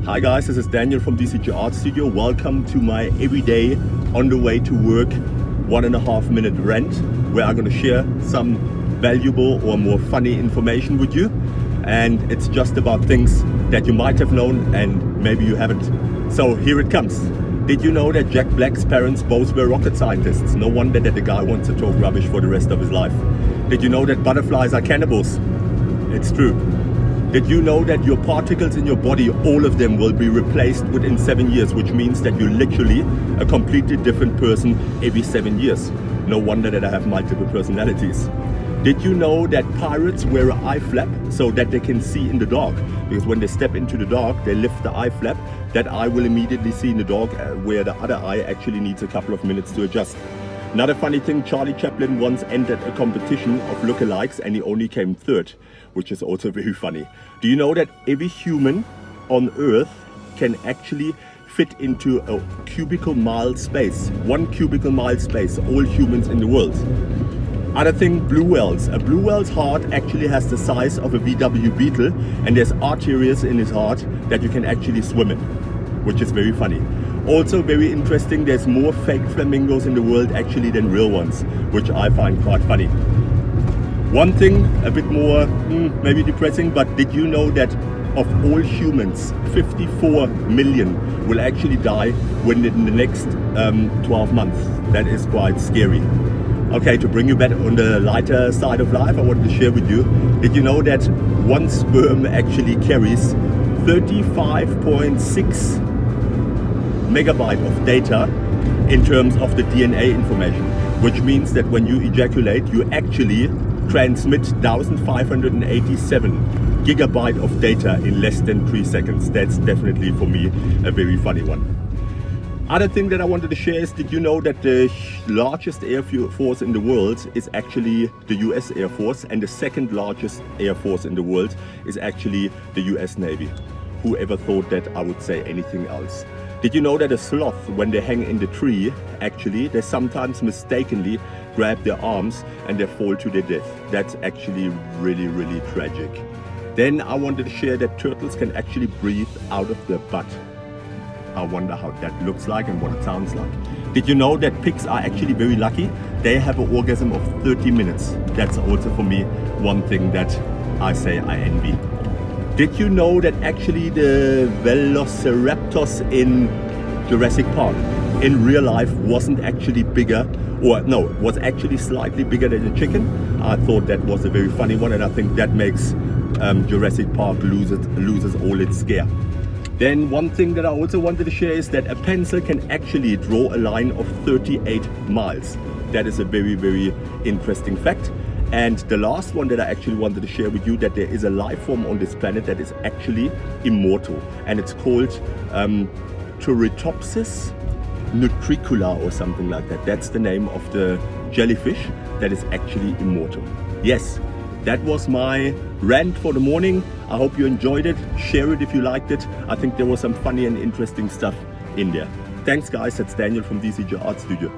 Hi guys, this is Daniel from DCJ Art Studio. Welcome to my everyday on the way to work 1.5 minute rant, where I'm going to share some valuable or more funny information with you. And it's just about things that you might have known and maybe you haven't. So here it comes. Did you know that Jack Black's parents both were rocket scientists? No wonder that the guy wants to talk rubbish for the rest of his life. Did you know that butterflies are cannibals? It's true. Did you know that your particles in your body, all of them will be replaced within 7 years, which means that you're literally a completely different person every 7 years? No wonder that I have multiple personalities. Did you know that pirates wear an eye flap so that they can see in the dark? Because when they step into the dark, they lift the eye flap. That eye will immediately see in the dark, where the other eye actually needs a couple of minutes to adjust. Another funny thing, Charlie Chaplin once entered a competition of lookalikes and he only came third, which is also very funny. Do you know that every human on Earth can actually fit into a cubical mile space? 1 cubical mile space, all humans in the world. Other thing, blue whales. A blue whale's heart actually has the size of a VW Beetle, and there's arteries in his heart that you can actually swim in, which is very funny. Also very interesting, there's more fake flamingos in the world actually than real ones, which I find quite funny. One thing a bit more maybe depressing, but did you know that of all humans, 54 million will actually die within the next 12 months? That is quite scary. Okay, to bring you back on the lighter side of life, I wanted to share with you, did you know that one sperm actually carries 35.6 megabyte of data in terms of the DNA information, which means that when you ejaculate, you actually transmit 1587 gigabyte of data in less than 3 seconds. That's definitely for me a very funny one. Other thing that I wanted to share is, did you know that the largest air force in the world is actually the US Air Force, and the second largest air force in the world is actually the US Navy? Whoever thought that I would say anything else? Did you know that a sloth, when they hang in the tree, actually they sometimes mistakenly grab their arms and they fall to their death? That's actually really, really tragic. Then I wanted to share that turtles can actually breathe out of their butt. I wonder how that looks like and what it sounds like. Did you know that pigs are actually very lucky? They have an orgasm of 30 minutes. That's also for me one thing that I say I envy. Did you know that actually the velociraptors in Jurassic Park in real life wasn't actually bigger, or no, was actually slightly bigger than a chicken? I thought that was a very funny one, and I think that makes Jurassic Park loses all its scare. Then one thing that I also wanted to share is that a pencil can actually draw a line of 38 miles. That is a very, very interesting fact. And the last one that I actually wanted to share with you, that there is a life form on this planet that is actually immortal, and it's called Turritopsis nutricula or something like that. That's the name of the jellyfish that is actually immortal. Yes, that was my rant for the morning. I hope you enjoyed it. Share it if you liked it. I think there was some funny and interesting stuff in there. Thanks guys, that's Daniel from DCJ Art Studio.